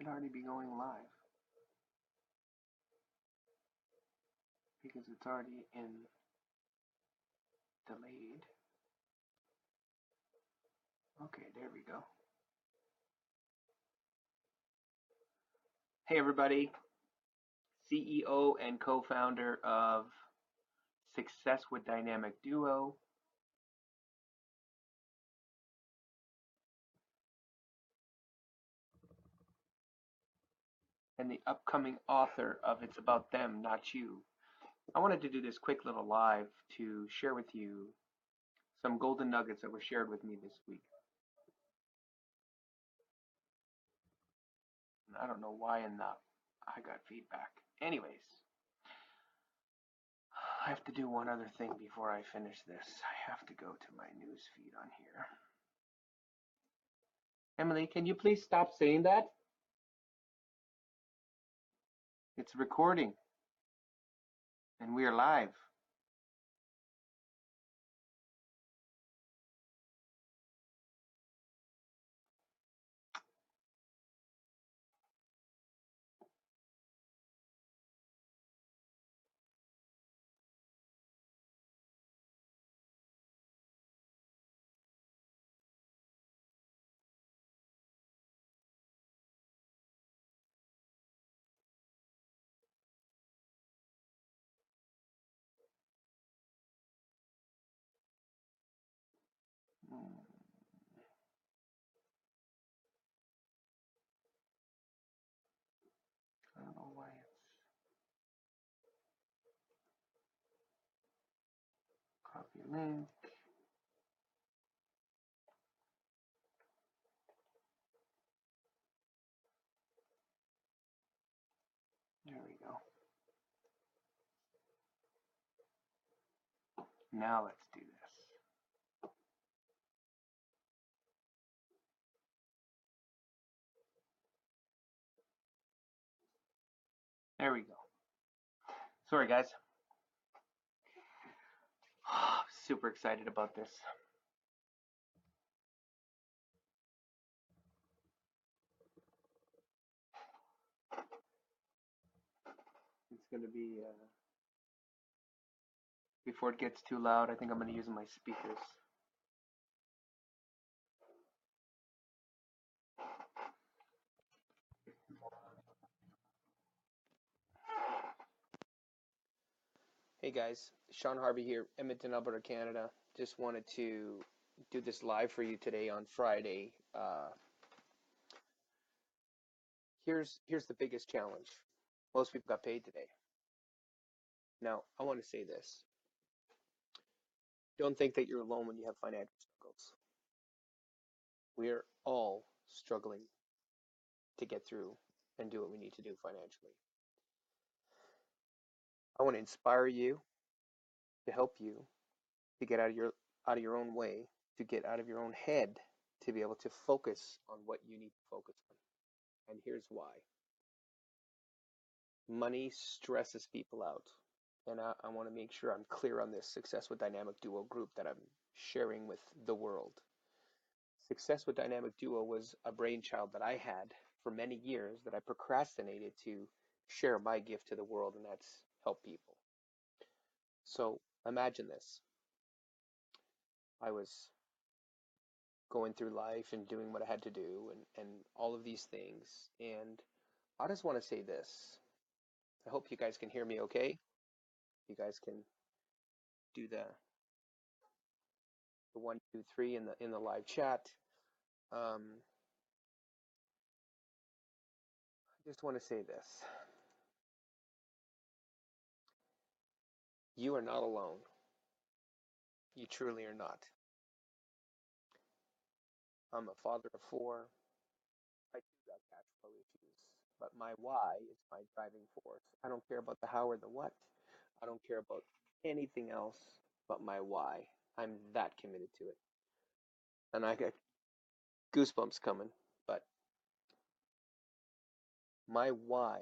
should already be going live because it's already in delayed. Okay, there we go. Hey everybody, CEO and co-founder of Success with Dynamic Duo. And the upcoming author of It's About Them, Not You. I wanted to do this quick little live to share with you some golden nuggets that were shared with me this week. I don't know why I got feedback. Anyways, I have to do one other thing before I finish this. I have to go to my news feed on here. Emily, can you please stop saying that? It's recording and we are live. I don't know why it's copy link. There we go. Now let's do this. There we go. Sorry guys. Super excited about this. It's going to be, before it gets too loud, I think I'm going to use my speakers. Hey guys, Sean Harvey here, Edmonton, Alberta, Canada. Just wanted to do this live for you today on Friday. Here's the biggest challenge. Most people got paid today. Now, I want to say this. Don't think that you're alone when you have financial struggles. We're all struggling to get through and do what we need to do financially. I want to inspire you, to help you to get out of your own way, to get out of your own head, to be able to focus on what you need to focus on. And here's why. Money stresses people out. And I want to make sure I'm clear on this Success with Dynamic Duo group that I'm sharing with the world. Success with Dynamic Duo was a brainchild that I had for many years that I procrastinated to share my gift to the world, and that's help people. So imagine this. I was going through life and doing what I had to do and all of these things. And I just want to say this. I hope you guys can hear me okay. You guys can do the 1, 2, 3 in the live chat. I just want to say this. You are not alone. You truly are not. I'm a father of four. I do got cash flow issues, but my why is my driving force. I don't care about the how or the what. I don't care about anything else but my why. I'm that committed to it. And I got goosebumps coming, but my why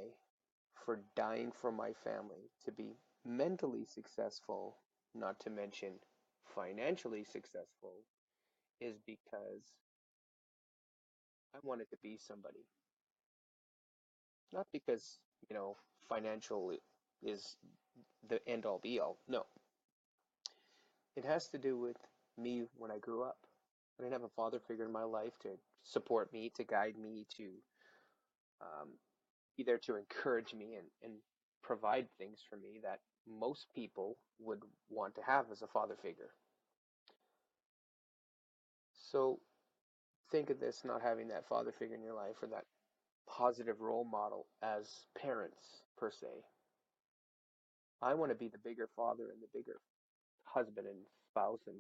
for dying for my family to be mentally successful, not to mention financially successful, is because I wanted to be somebody. Not because, financial is the end all be all. No, it has to do with me when I grew up. I didn't have a father figure in my life to support me, to guide me, to um, be there to encourage me and provide things for me that most people would want to have as a father figure. So think of this not having that father figure in your life or that positive role model as parents, per se. I want to be the bigger father and the bigger husband and spouse and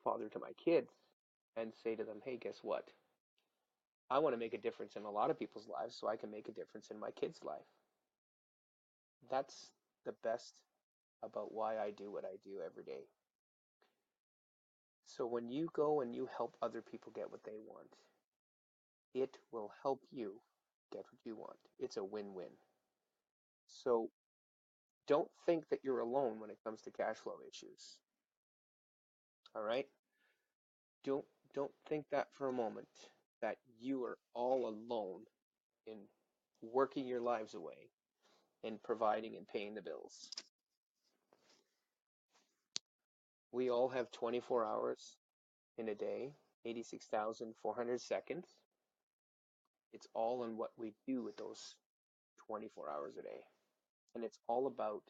father to my kids and say to them, hey, guess what? I want to make a difference in a lot of people's lives so I can make a difference in my kids' life. That's the best about why I do what I do every day. So when you go and you help other people get what they want, it will help you get what you want. It's a win-win. So don't think that you're alone when it comes to cash flow issues. All right? Don't don't think that for a moment that you are all alone in working your lives away and providing and paying the bills. We all have 24 hours in a day, 86,400 seconds. It's all in what we do with those 24 hours a day. And it's all about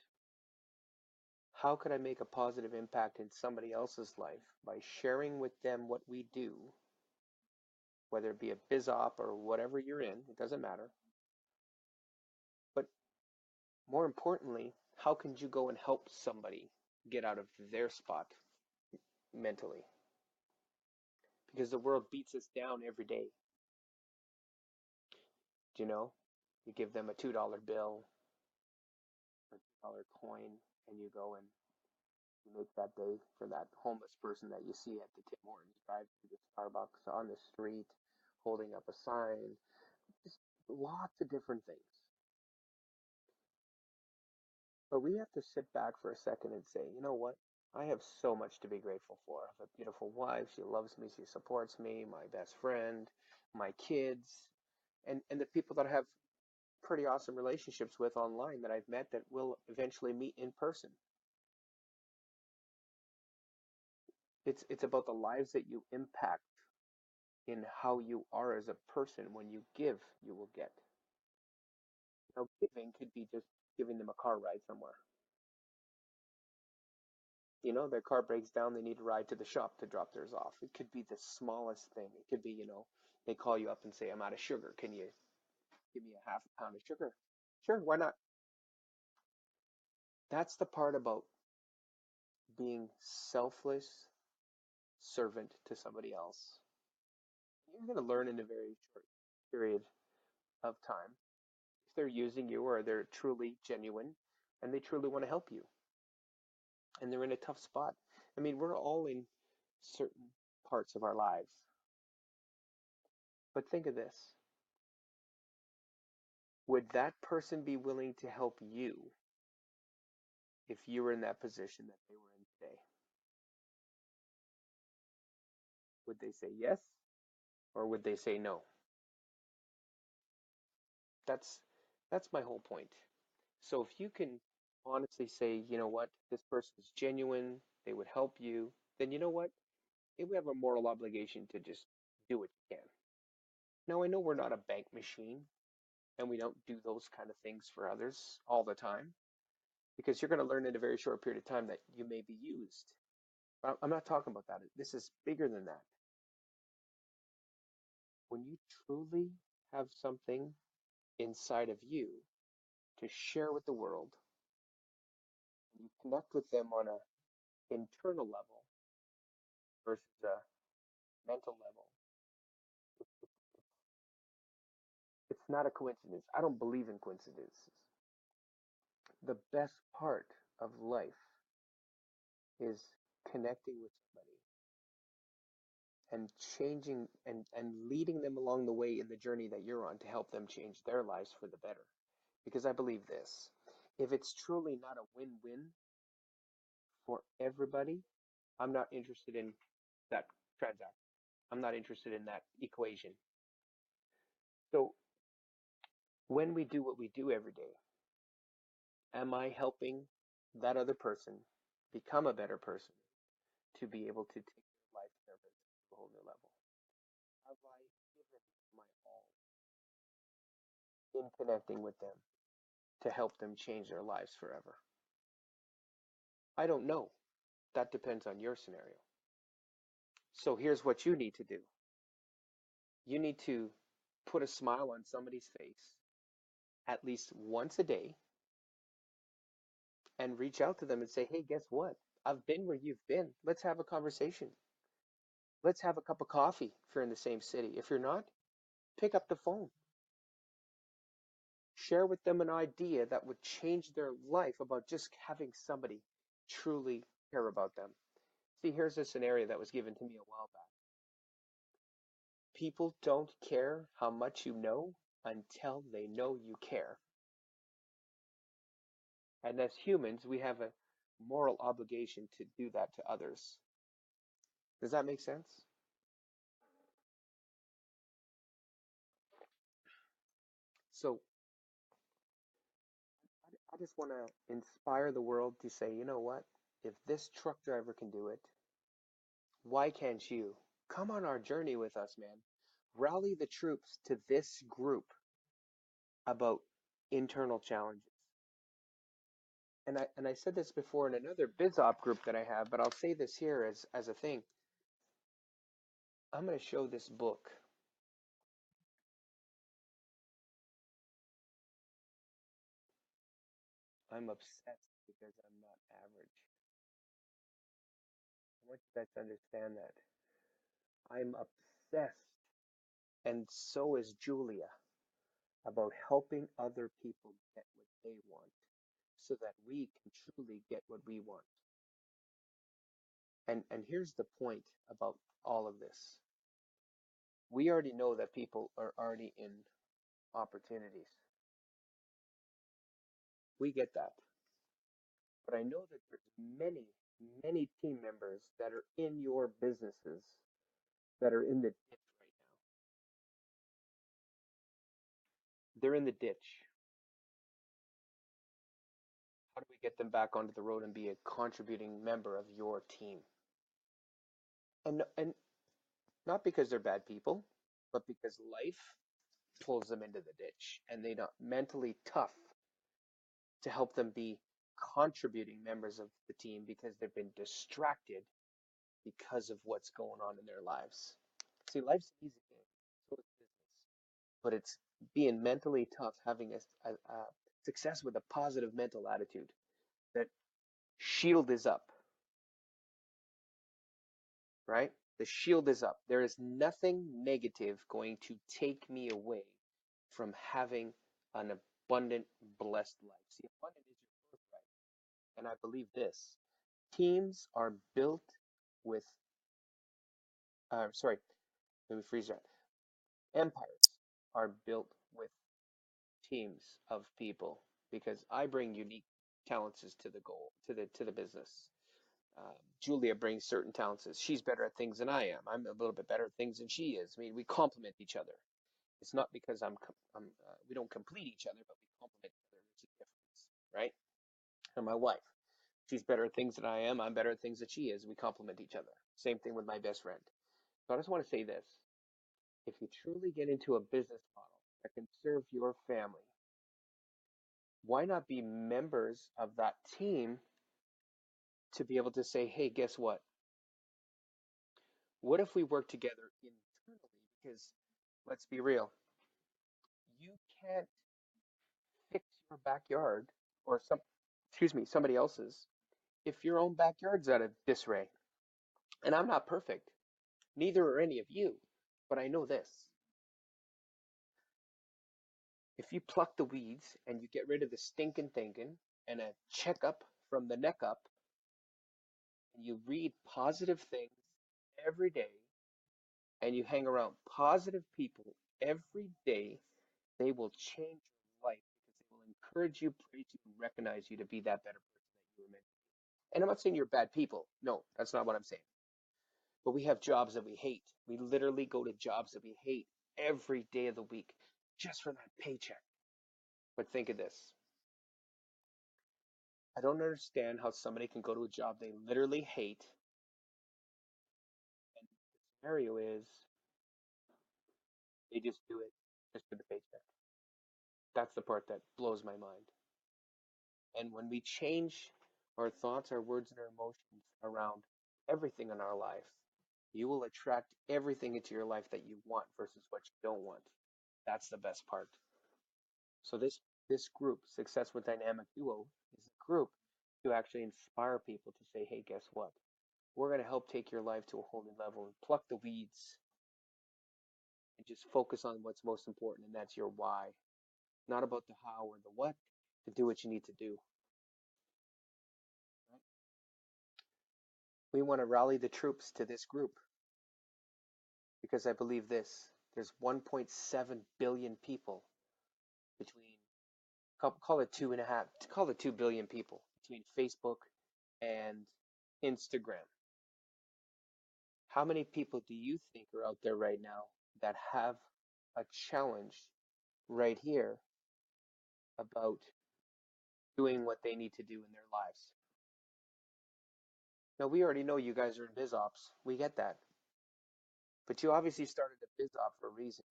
how could I make a positive impact in somebody else's life by sharing with them what we do, whether it be a biz op or whatever you're in, it doesn't matter. But more importantly, how can you go and help somebody get out of their spot mentally? Because the world beats us down every day. Do you know? You give them a $2 bill or $2 coin, and you go and you make that day for that homeless person that you see at the Tim Hortons drive through the Starbucks on the street, holding up a sign, just lots of different things. But we have to sit back for a second and say, you know what? I have so much to be grateful for. I have a beautiful wife. She loves me. She supports me. My best friend, my kids, and the people that I have pretty awesome relationships with online that I've met that will eventually meet in person. It's about the lives that you impact in how you are as a person. When you give, you will get. Now, giving could be just giving them a car ride somewhere. Their car breaks down, they need a ride to the shop to drop theirs off. It could be the smallest thing. It could be, they call you up and say, I'm out of sugar. Can you give me a half a pound of sugar? Sure, why not? That's the part about being selfless servant to somebody else. You're going to learn in a very short period of time if they're using you or they're truly genuine and they truly want to help you and they're in a tough spot. I mean, we're all in certain parts of our lives. But think of this. Would that person be willing to help you if you were in that position that they were in today? Would they say yes or would they say no? That's that's my whole point. So if you can honestly say, you know what, this person is genuine, they would help you, then you know what? We have a moral obligation to just do what you can. Now I know we're not a bank machine and we don't do those kind of things for others all the time because you're going to learn in a very short period of time that you may be used. I'm not talking about that. This is bigger than that. When you truly have something inside of you to share with the world, you connect with them on a internal level versus a mental level. It's not a coincidence. I don't believe in coincidences. The best part of life is connecting with somebody and changing and leading them along the way in the journey that you're on to help them change their lives for the better. Because I believe this, if it's truly not a win-win for everybody, I'm not interested in that transaction. I'm not interested in that equation. So When we do what we do every day, am I helping that other person become a better person to be able to take their life and their business to a whole new level? Have I given my all in connecting with them to help them change their lives forever? I don't know. That depends on your scenario. So here's what you need to do. You need to put a smile on somebody's face at least once a day and reach out to them and say, hey, guess what? I've been where you've been. Let's have a conversation. Let's have a cup of coffee if you're in the same city. If you're not, pick up the phone. Share with them an idea that would change their life about just having somebody truly care about them. See, here's a scenario that was given to me a while back. People don't care how much you know until they know you care. And as humans, we have a moral obligation to do that to others. Does that make sense? So I just want to inspire the world to say, you know what? If this truck driver can do it, why can't you? Come on our journey with us, man. Rally the troops to this group about internal challenges. And I said this before in another BizOp group that I have, but I'll say this here as a thing. I'm going to show this book. I'm obsessed because I'm not average. I want you guys to understand that. I'm obsessed, and so is Julia, about helping other people get what they want so that we can truly get what we want. And here's the point about all of this. We already know that people are already in opportunities. We get that. But I know that there's many, many team members that are in your businesses that are in the ditch right now. They're in the ditch. How do we get them back onto the road and be a contributing member of your team? And not because they're bad people, but because life pulls them into the ditch and they're not mentally tough to help them be contributing members of the team because they've been distracted because of what's going on in their lives. See, life's an easy game, so is business, but it's being mentally tough, having a success with a positive mental attitude. That shield is up, right? The shield is up. There is nothing negative going to take me away from having an abundant, blessed life. See, abundant is your birthright. And I believe this: teams are built with, sorry, let me freeze that. Empires are built with teams of people because I bring unique talents to the goal, to the business. Julia brings certain talents. She's better at things than I am. I'm a little bit better at things than she is. I mean, we complement each other. It's not because we don't complete each other, but we complement each other. There's a difference, right? And my wife, she's better at things than I am. I'm better at things than she is. We complement each other. Same thing with my best friend. So I just want to say this. If you truly get into a business model that can serve your family, why not be members of that team to be able to say, hey, guess what? What if we work together internally? Because let's be real, you can't fix your backyard or somebody else's if your own backyard's out of disarray. And I'm not perfect. Neither are any of you. But I know this. If you pluck the weeds and you get rid of the stinking thinking and a checkup from the neck up and you read positive things every day and you hang around positive people every day, they will change your life because they will encourage you, praise you, and recognize you to be that better person that you were meant to be. And I'm not saying you're bad people. No, that's not what I'm saying. But we have jobs that we hate. We literally go to jobs that we hate every day of the week just for that paycheck. But think of this. I don't understand how somebody can go to a job they literally hate, and the scenario is they just do it just for the paycheck. That's the part that blows my mind. And when we change our thoughts, our words, and our emotions around everything in our life, you will attract everything into your life that you want versus what you don't want. That's the best part. So this group, Success with Dynamic Duo, is a group to actually inspire people to say, hey, guess what? We're going to help take your life to a whole new level and pluck the weeds and just focus on what's most important, and that's your why. Not about the how or the what, to do what you need to do. Right? We want to rally the troops to this group because I believe this. There's 1.7 billion people between, call it two and a half, call it 2 billion people between Facebook and Instagram. How many people do you think are out there right now that have a challenge right here about doing what they need to do in their lives? Now, we already know you guys are in biz ops. We get that. But you obviously started a biz op for a reason.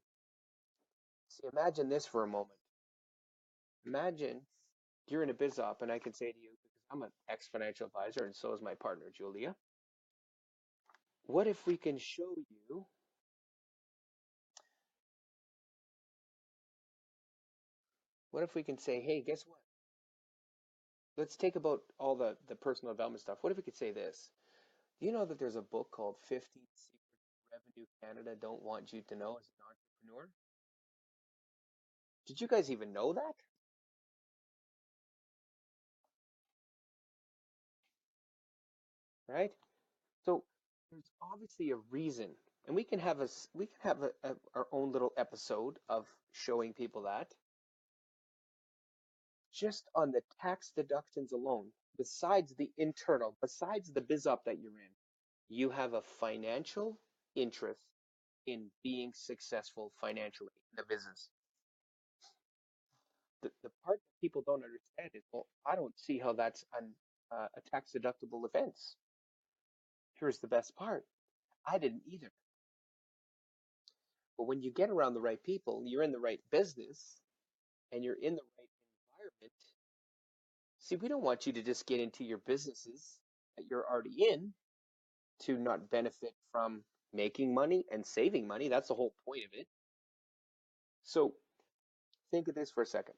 See, imagine this for a moment. Imagine you're in a biz op, and I can say to you, because I'm an ex financial advisor, and so is my partner, Julia. What if we can show you, what if we can say, hey, guess what? Let's take about all the personal development stuff. What if we could say this? Do you know that there's a book called 15 Secrets Revenue Canada Don't Want You to Know as an Entrepreneur? Did you guys even know that? Right? So there's obviously a reason, and we can have our own little episode of showing people that just on the tax deductions alone, besides the biz op that you're in, you have a financial interest in being successful financially in the business. The part that people don't understand is, well, I don't see how that's a tax deductible offense. Here's the best part. I didn't either. But when you get around the right people, you're in the right business, and you're in the right environment. See, we don't want you to just get into your businesses that you're already in to not benefit from making money and saving money. That's the whole point of it. So think of this for a second.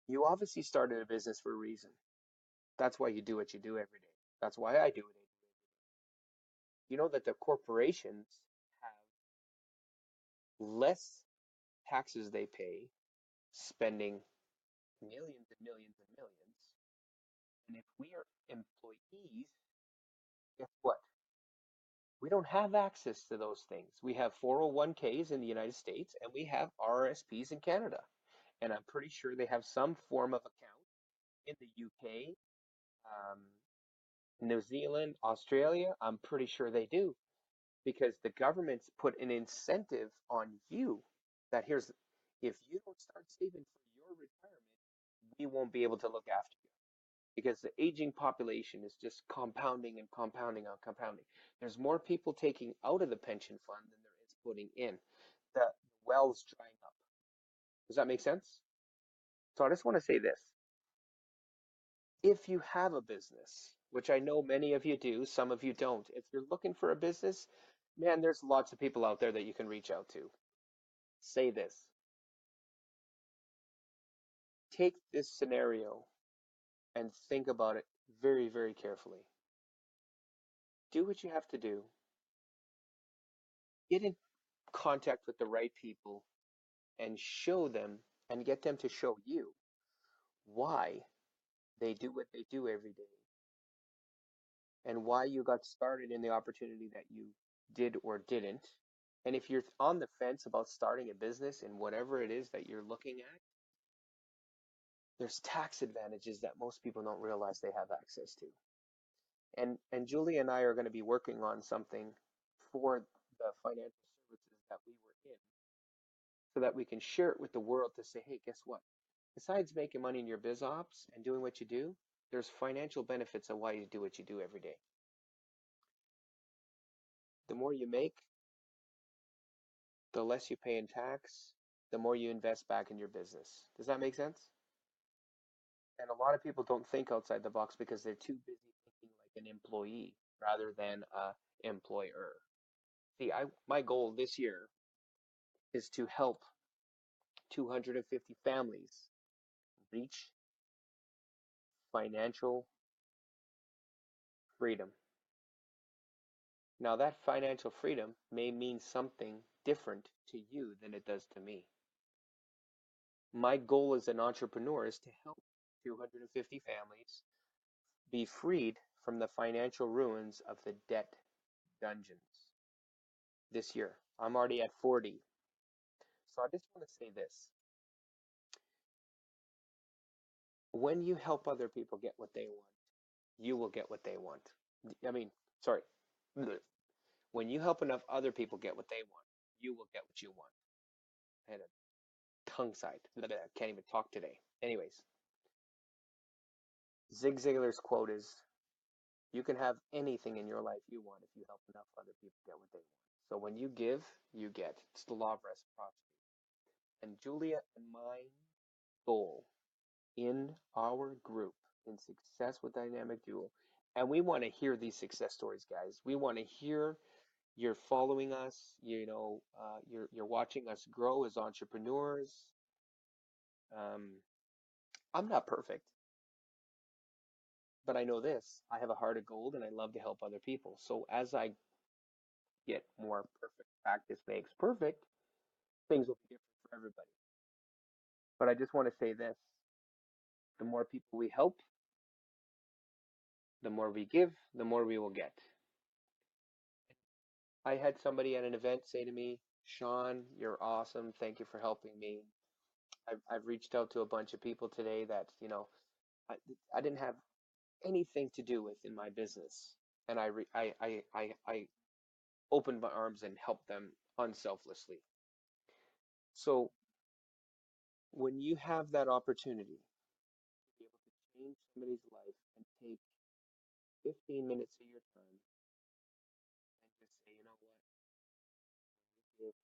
You obviously started a business for a reason. That's why you do what you do every day. That's why I do it. You know that the corporations have less taxes they pay, spending millions and millions and millions. And if we are employees, guess what? We don't have access to those things. We have 401ks in the United States and we have RRSPs in Canada. And I'm pretty sure they have some form of account in the UK, um, New Zealand, Australia. I'm pretty sure they do because the government's put an incentive on you that here's, if you don't start saving for your retirement, we won't be able to look after you because the aging population is just compounding and compounding and compounding. There's more people taking out of the pension fund than there is putting in. The well's drying up. Does that make sense? So I just want to say this. If you have a business, which I know many of you do, some of you don't, if you're looking for a business, man, there's lots of people out there that you can reach out to. Say this. Take this scenario and think about it very, very carefully. Do what you have to do. Get in contact with the right people and show them and get them to show you why they do what they do every day and why you got started in the opportunity that you did or didn't. And if you're on the fence about starting a business in whatever it is that you're looking at, there's tax advantages that most people don't realize they have access to. And Julie and I are going to be working on something for the financial services that we were in so that we can share it with the world to say, hey, guess what? Besides making money in your biz ops and doing what you do, there's financial benefits of why you do what you do every day. The more you make, the less you pay in tax, the more you invest back in your business. Does that make sense? And a lot of people don't think outside the box because they're too busy thinking like an employee rather than a employer. See, my goal this year is to help 250 families reach financial freedom. Now, that financial freedom may mean something different to you than it does to me. My goal as an entrepreneur is to help 250 families be freed from the financial ruins of the debt dungeons this year. I'm already at 40. So I just want to say this. When you help other people get what they want, you will get what they want. I mean, sorry. When you help enough other people get what they want, you will get what you want. I had a tongue side. I can't even talk today. Anyways, Zig Ziglar's quote is, you can have anything in your life you want if you help enough other people get what they want. So when you give, you get. It's the law of reciprocity. And Julia and my goal in our group in Success with Dynamic Duo, and we want to hear these success stories, guys. We want to hear you're following us, you're watching us grow as entrepreneurs. Um, I'm not perfect, but I know this. I have a heart of gold and I love to help other people. So as I get more perfect, practice makes perfect, things will be different for everybody. But I just want to say this, the more people we help, the more we give, the more we will get. I had somebody at an event say to me, Sean, you're awesome. Thank you for helping me. I've reached out to a bunch of people today that, I, I didn't have anything to do with in my business. And I opened my arms and helped them unselflessly. So when you have that opportunity to be able to change somebody's life and take 15 minutes of your time and just say, you know what, if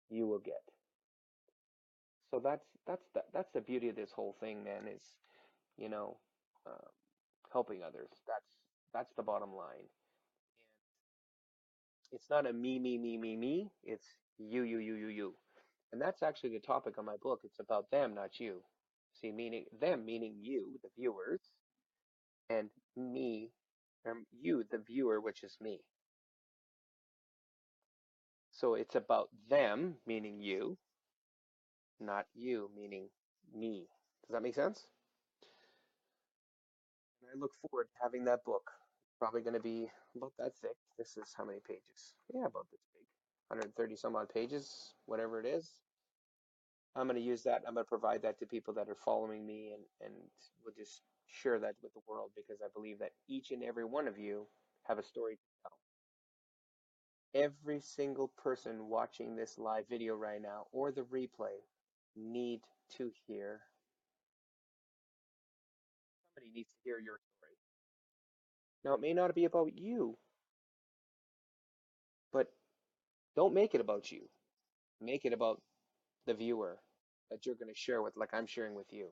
you will get. So that's the beauty of this whole thing, man, is, you know, um, helping others. That's the bottom line. It's not a me. It's you. And that's actually the topic of my book. It's about them, not you. See, meaning them, meaning you, the viewers, and me, you, the viewer, which is me. So it's about them, meaning you, not you, meaning me. Does that make sense? And I look forward to having that book. It's probably going to be about that thick. This is how many pages? Yeah, about this big. 130 some odd pages, whatever it is. I'm going to use that. I'm going to provide that to people that are following me, and we'll just share that with the world because I believe that each and every one of you have a story to tell. Every single person watching this live video right now or the replay need to hear. Somebody needs to hear your story. Now, it may not be about you, but don't make it about you. Make it about the viewer that you're going to share with, like I'm sharing with you.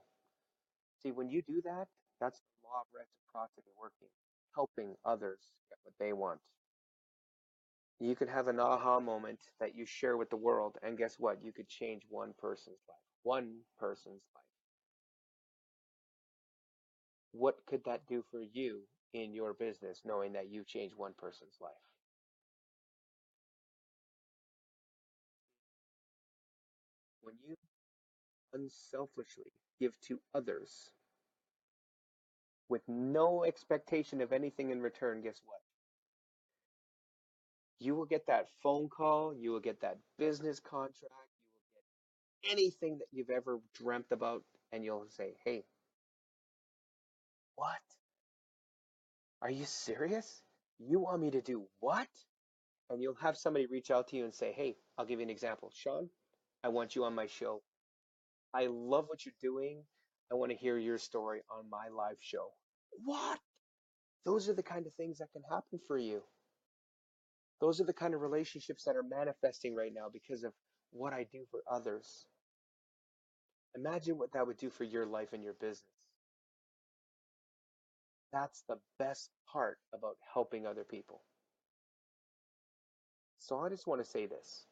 See, when you do that, that's the law of reciprocity working, helping others get what they want. You could have an aha moment that you share with the world, and guess what? You could change one person's life. One person's life. What could that do for you in your business, knowing that you changed one person's life? When you unselfishly give to others with no expectation of anything in return, guess what? You will get that phone call, you will get that business contract, you will get anything that you've ever dreamt about, and you'll say, hey, what? Are you serious? You want me to do what? And you'll have somebody reach out to you and say, hey, I'll give you an example. Sean, I want you on my show. I love what you're doing. I want to hear your story on my live show. What? Those are the kind of things that can happen for you. Those are the kind of relationships that are manifesting right now because of what I do for others. Imagine what that would do for your life and your business. That's the best part about helping other people. So I just want to say this.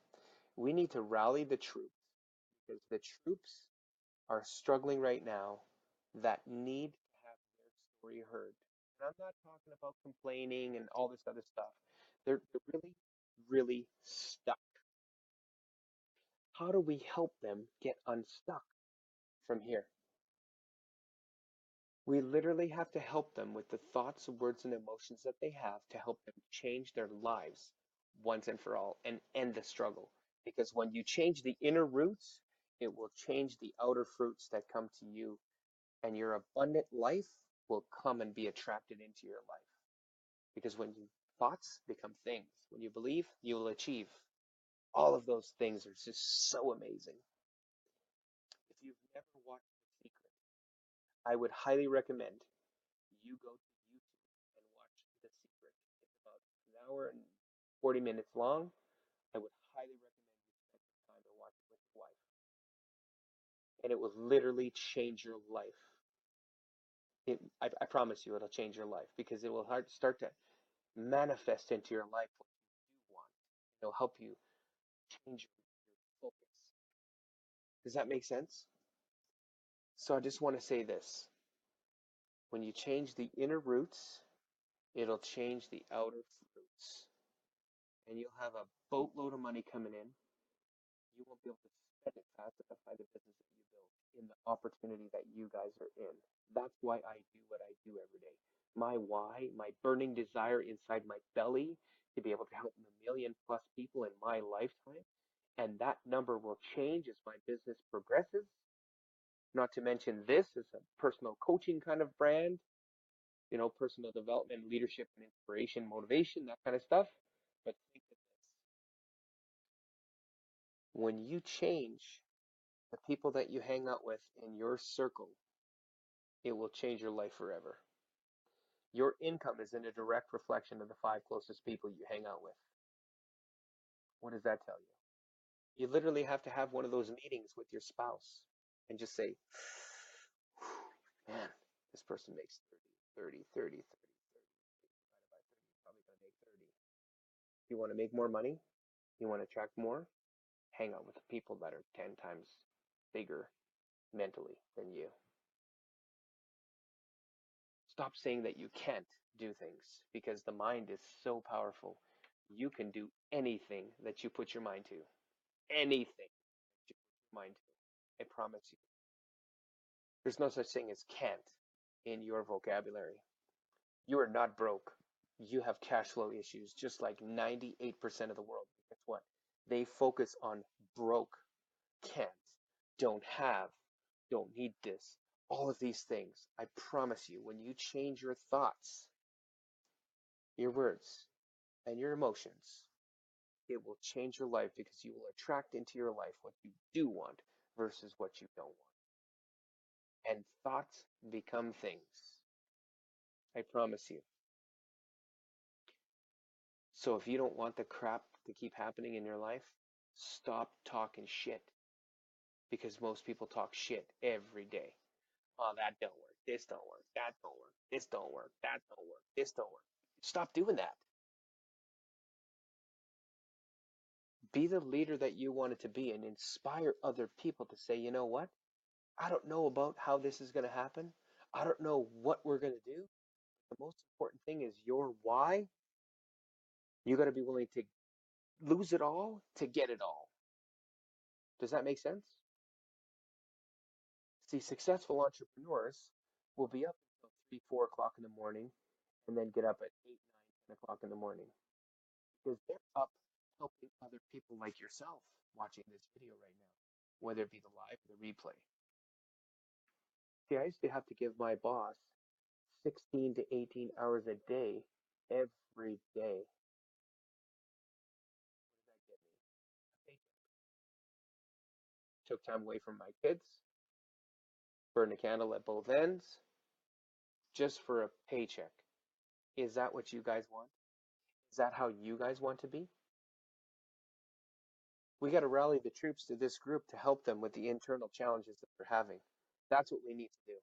We need to rally the troops because the troops are struggling right now that need to have their story heard. And I'm not talking about complaining and all this other stuff. They're really, really stuck. How do we help them get unstuck from here? We literally have to help them with the thoughts, words, and emotions that they have to help them change their lives once and for all and end the struggle. Because when you change the inner roots, it will change the outer fruits that come to you, and your abundant life will come and be attracted into your life. Because when you thoughts become things, when you believe, you will achieve. All of those things are just so amazing. If you've never watched The Secret, I would highly recommend you go to YouTube and watch The Secret. It's about an hour and 40 minutes long. I would highly recommend you spend some time to watch it with your wife. And it will literally change your life. I promise you it'll change your life because it will start to manifest into your life what you do want. It'll help you change your focus. Does that make sense? So I just want to say this. When you change the inner roots, it'll change the outer fruits. And you'll have a boatload of money coming in. You won't be able to spend it fast enough by the business that you build in the opportunity that you guys are in. That's why I do what I do every day. My why, my burning desire inside my belly to be able to help a million plus people in my lifetime. And that number will change as my business progresses. Not to mention, this is a personal coaching kind of brand, personal development, leadership, and inspiration, motivation, that kind of stuff. But think of this, when you change the people that you hang out with in your circle, it will change your life forever. Your income is in a direct reflection of the five closest people you hang out with. What does that tell you? You literally have to have one of those meetings with your spouse and just say, man, this person makes 30, 30, 30, 30, 30 divided by 30, you're probably going to make 30. You want to make more money? You want to attract more? Hang out with the people that are 10 times bigger mentally than you. Stop saying that you can't do things because the mind is so powerful. You can do anything that you put your mind to. Anything that you put your mind to. I promise you. There's no such thing as can't in your vocabulary. You are not broke. You have cash flow issues, just like 98% of the world. Guess what? They focus on broke, can't, don't have, don't need this, all of these things. I promise you, when you change your thoughts, your words, and your emotions, it will change your life because you will attract into your life what you do want versus what you don't want. And thoughts become things. I promise you. So if you don't want the crap to keep happening in your life, stop talking shit because most people talk shit every day. Oh, that don't work. This don't work. That don't work. This don't work. That don't work. This don't work. Stop doing that. Be the leader that you wanted to be and inspire other people to say, you know what? I don't know about how this is going to happen. I don't know what we're going to do. The most important thing is your why. You got to be willing to lose it all to get it all. Does that make sense? See, successful entrepreneurs will be up until 3, 4 o'clock in the morning and then get up at 8, 9, 10 o'clock in the morning because they're up helping other people like yourself watching this video right now, whether it be the live or the replay. See, I used to have to give my boss 16 to 18 hours a day every day. What does that get me? A paycheck. took time away from my kids, burned a candle at both ends, just for a paycheck. Is that what you guys want? Is that how you guys want to be? We got to rally the troops to this group to help them with the internal challenges that they're having. That's what we need to do.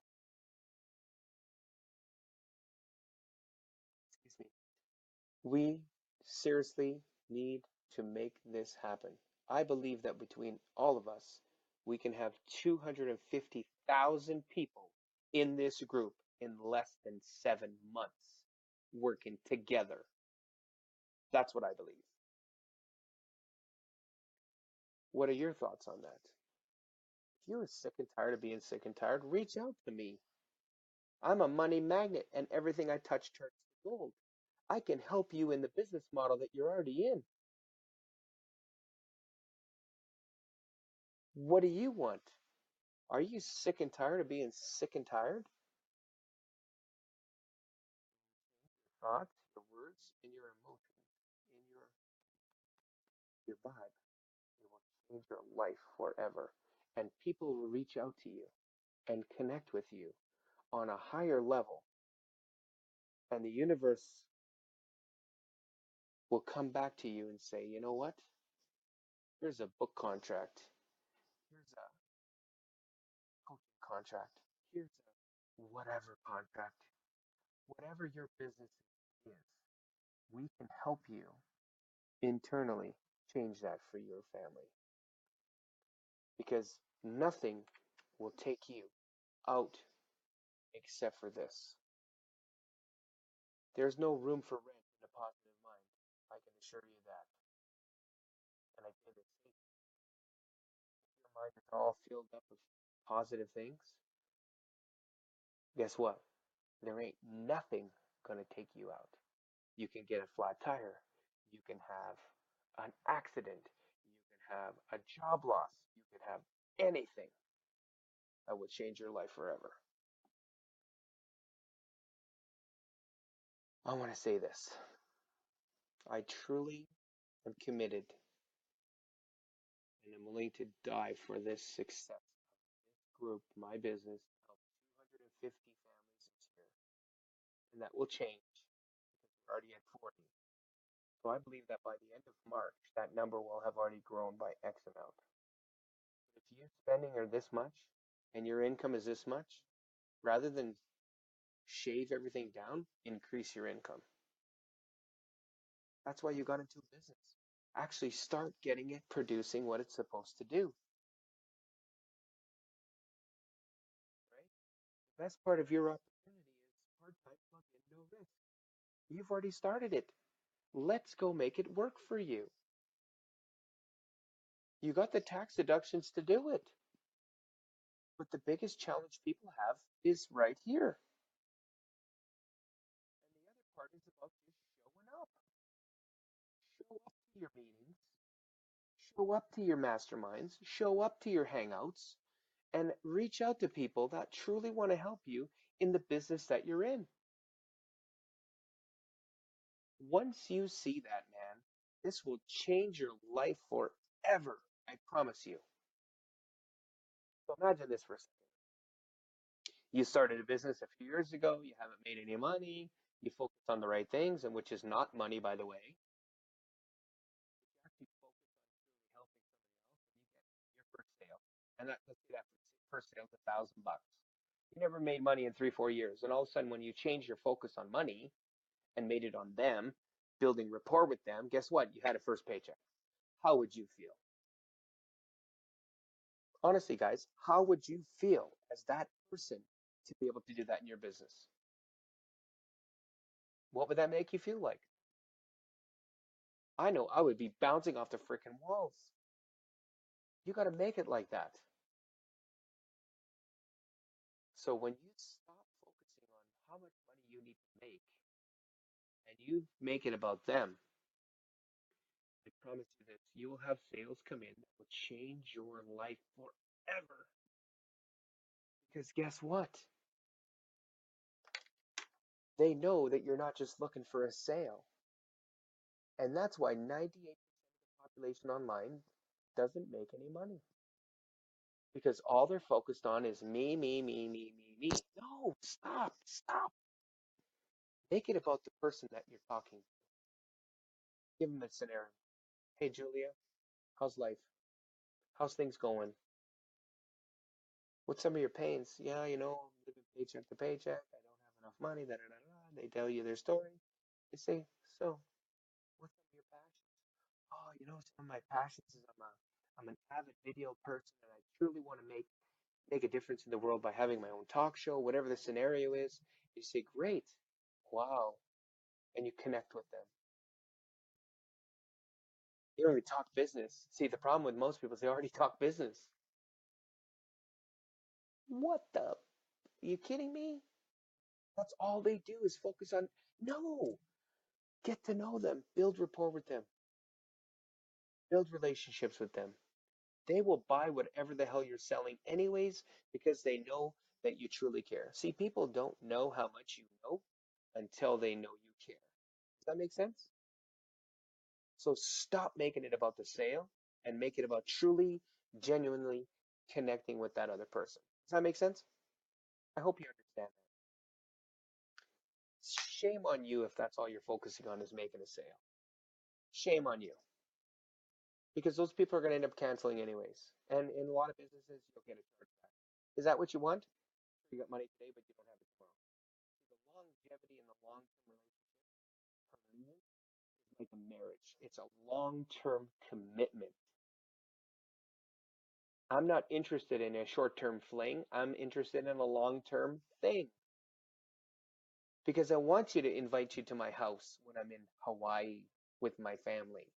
Excuse me. We seriously need to make this happen. I believe that between all of us, we can have 250,000 people in this group in less than 7 months working together. That's what I believe. What are your thoughts on that? If you're sick and tired of being sick and tired, reach out to me. I'm a money magnet and everything I touch turns to gold. I can help you in the business model that you're already in. What do you want? Are you sick and tired of being sick and tired? Thoughts, your words, and your emotions, and your vibe. It will change your life forever. And people will reach out to you and connect with you on a higher level. And the universe will come back to you and say, you know what? Here's a book contract. Here's a coaching contract. Here's a whatever contract. Whatever your business is, we can help you internally change that for your family. Because nothing will take you out except for this. There's no room for rent in a positive mind. I can assure you that. And I say this, if your mind is all filled up with positive things, guess what? There ain't nothing gonna take you out. You can get a flat tire. You can have an accident. You can have a job loss. You can have anything that would change your life forever. I want to say this. I truly am committed and I'm willing to die for this success group, my business, help 250 families this year. And that will change because we're already at 40. So I believe that by the end of March, that number will have already grown by X amount. But if you spending are this much and your income is this much, rather than shave everything down, increase your income. That's why you got into business. Actually start getting it producing what it's supposed to do, right? The best part of your opportunity is part-time plug-in, no risk. You've already started it. Let's go make it work for you. You got the tax deductions to do it. But the biggest challenge people have is right here. And the other part is about just showing up. Show up to your meetings, show up to your masterminds, show up to your hangouts, and reach out to people that truly want to help you in the business that you're in. Once you see that, man, this will change your life forever. I promise you. So imagine this for a second. You started a business a few years ago, you haven't made any money, you focus on the right things, and which is not money, by the way. You actually focus on truly helping somebody else, and you get your first sale. And that, let's say that first sale is $1,000. You never made money in 3, 4 years. And all of a sudden, when you change your focus on money and made it on them, building rapport with them, guess what? You had a first paycheck. How would you feel? Honestly, guys, how would you feel as that person to be able to do that in your business? What would that make you feel like? I know I would be bouncing off the freaking walls. You got to make it like that. So when you stop focusing on how much money you need to make and you make it about them, I promise you this, you will have sales come in that will change your life forever. Because guess what? They know that you're not just looking for a sale. And that's why 98% of the population online doesn't make any money. because all they're focused on is me, me, me, me, me, me. No, stop, stop. Make it about the person that you're talking to. Give them a scenario. Hey, Julia, how's life? How's things going? What's some of your pains? Yeah, I'm living paycheck to paycheck. I don't have enough money. Da, da, da, da. They tell you their story. They say, so what's some of your passions? Oh, some of my passions is I'm an avid video person and I truly want to make a difference in the world by having my own talk show, whatever the scenario is. You say, great, wow, and you connect with them. You don't even talk business. See, the problem with most people is they already talk business. What the? Are you kidding me? That's all they do is focus on. No, get to know them, build rapport with them, build relationships with them. They will buy whatever the hell you're selling anyways because they know that you truly care. See, people don't know how much you know until they know you care. Does that make sense? So stop making it about the sale and make it about truly, genuinely connecting with that other person. Does that make sense? I hope you understand that. Shame on you if that's all you're focusing on is making a sale. Shame on you. Because those people are going to end up canceling anyways. And in a lot of businesses, you'll get a chargeback. Is that what you want? You got money today, but you don't have it tomorrow. The longevity and the long-term relationship permanent is like a marriage. It's a long-term commitment. I'm not interested in a short-term fling. I'm interested in a long-term thing because I want you to invite you to my house when I'm in Hawaii with my family.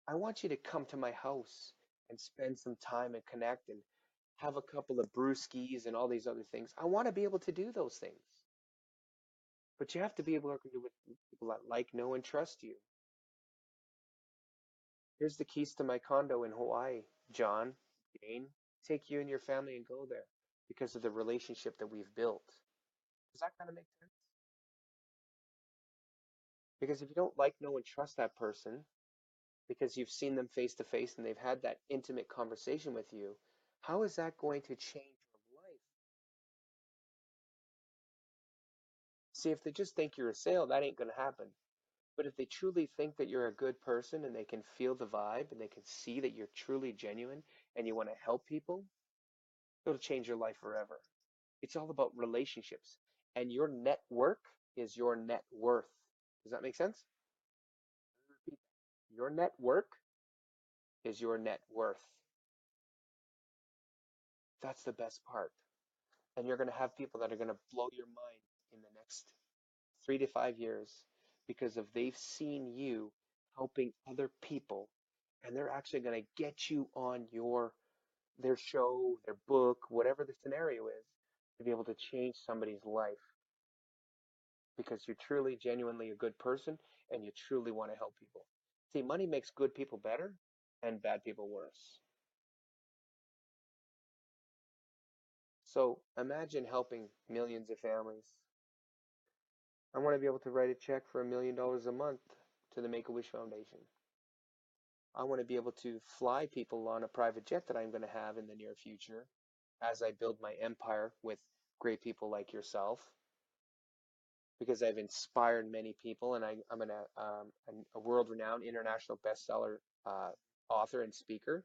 I want you to come to my house and spend some time and connect and have a couple of brewskis and all these other things. I want to be able to do those things. But you have to be able to do with people that like, know, and trust you. Here's the keys to my condo in Hawaii. John, Jane, take you and your family and go there because of the relationship that we've built. Does that kind of make sense? Because if you don't like, know, and trust that person because you've seen them face to face and they've had that intimate conversation with you, how is that going to change your life? See, if they just think you're a sale, that ain't going to happen. But if they truly think that you're a good person and they can feel the vibe and they can see that you're truly genuine and you want to help people, it'll change your life forever. It's all about relationships. And your network is your net worth. Does that make sense? Repeat that. Your network is your net worth. That's the best part. And you're going to have people that are going to blow your mind in the next 3 to 5 years because if they've seen you helping other people and they're actually going to get you on their show, their book, whatever the scenario is, to be able to change somebody's life because you're truly, genuinely a good person and you truly want to help people. See, money makes good people better and bad people worse. So imagine helping millions of families. I want to be able to write a check for $1 million a month to the Make-A-Wish Foundation. I want to be able to fly people on a private jet that I'm going to have in the near future as I build my empire with great people like yourself, because I've inspired many people and I'm a world-renowned international bestseller author and speaker.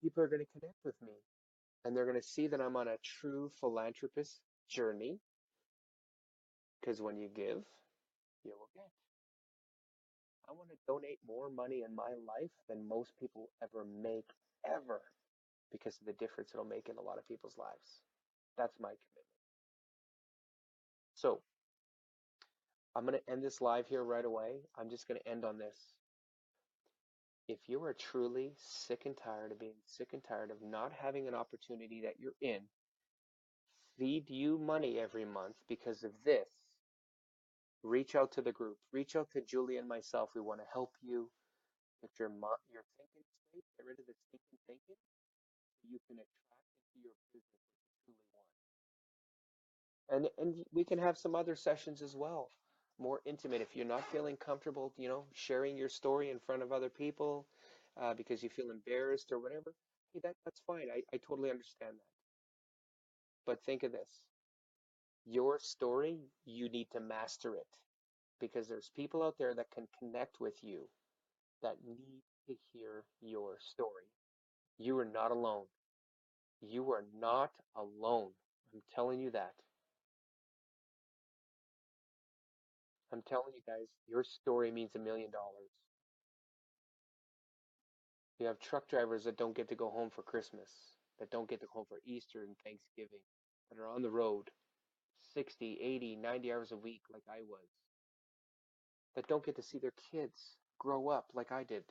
People are going to connect with me and they're going to see that I'm on a true philanthropist journey because when you give, you will get. I want to donate more money in my life than most people ever make, ever, because of the difference it'll make in a lot of people's lives. That's my commitment. So I'm going to end this live here right away. I'm just going to end on this. If you are truly sick and tired of being sick and tired of not having an opportunity that you're in feed you money every month because of this, reach out to the group. Reach out to Julie and myself. We want to help you get your thinking straight, get rid of the stinking thinking, so you can attract into your business what you truly want. And we can have some other sessions as well, more intimate. If you're not feeling comfortable, sharing your story in front of other people, because you feel embarrassed or whatever, hey, that's fine. I totally understand that. But think of this. Your story, you need to master it because there's people out there that can connect with you that need to hear your story. You are not alone. You are not alone. I'm telling you that. I'm telling you guys, your story means $1 million. You have truck drivers that don't get to go home for Christmas, that don't get to go home for Easter and Thanksgiving, that are on the road 60, 80, 90 hours a week like I was, that don't get to see their kids grow up like I did.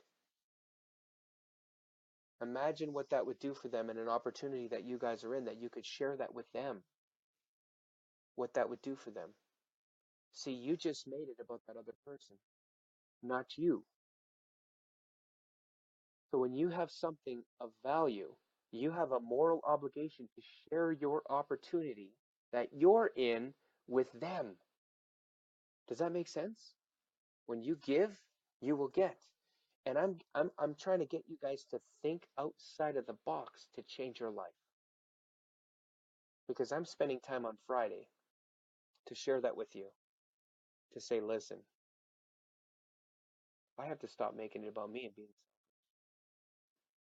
Imagine what that would do for them and an opportunity that you guys are in, that you could share that with them, what that would do for them. See, you just made it about that other person, not you. So when you have something of value, you have a moral obligation to share your opportunity that you're in with them. Does that make sense? When you give, you will get. And I'm trying to get you guys to think outside of the box to change your life. Because I'm spending time on Friday to share that with you, to say, listen, I have to stop making it about me and being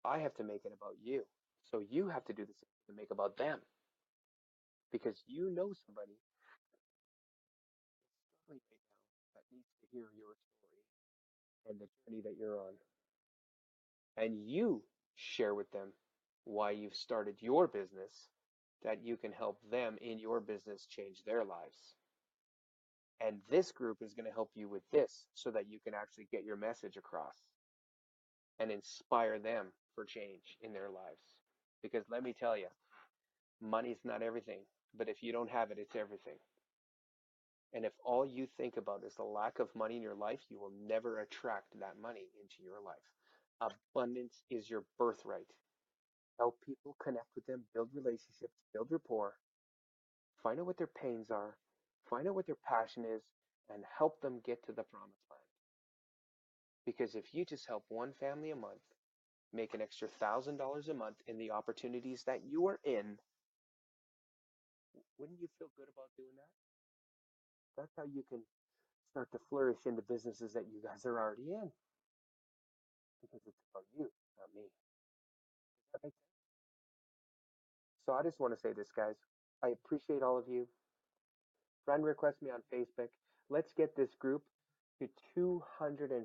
I have to make it about you. So you have to do the same to make about them. Because you know somebody struggling right now that needs to hear your story and the journey that you're on. And you share with them why you've started your business, that you can help them in your business change their lives. And this group is going to help you with this so that you can actually get your message across and inspire them for change in their lives. Because let me tell you, money's not everything, but if you don't have it, it's everything. And if all you think about is the lack of money in your life, you will never attract that money into your life. Abundance is your birthright. Help people, connect with them, build relationships, build rapport, find out what their pains are, find out what their passion is, and help them get to the promised land. Because if you just help one family a month make an extra $1,000 a month in the opportunities that you are in, wouldn't you feel good about doing that? That's how you can start to flourish in the businesses that you guys are already in, because it's about you, not me. Does that make sense? So I just want to say this, guys. I appreciate all of you. Friend request me on Facebook. Let's get this group to 250,000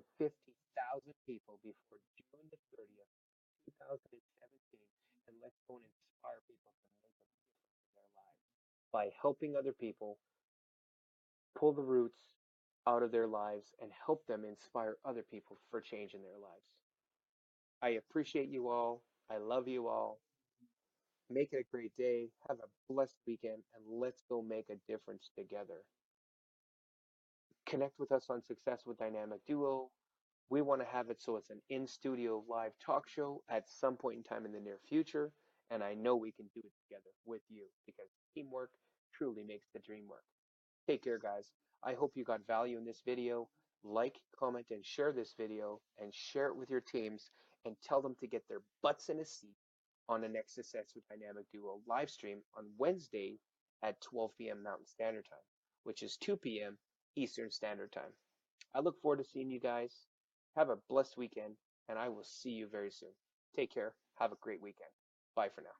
people before June the 30th, 2017, and let's go and inspire people to make a difference in their lives by helping other people pull the roots out of their lives and help them inspire other people for change in their lives. I appreciate you all. I love you all. Make it a great day. Have a blessed weekend, and let's go make a difference together. Connect with us on Success with Dynamic Duo. We want to have it so it's an in studio live talk show at some point in time in the near future. And I know we can do it together with you because teamwork truly makes the dream work. Take care, guys. I hope you got value in this video. Like, comment, and share this video and share it with your teams and tell them to get their butts in a seat on the next Success with Dynamic Duo live stream on Wednesday at 12 p.m. Mountain Standard Time, which is 2 p.m. Eastern Standard Time. I look forward to seeing you guys. Have a blessed weekend, and I will see you very soon. Take care. Have a great weekend. Bye for now.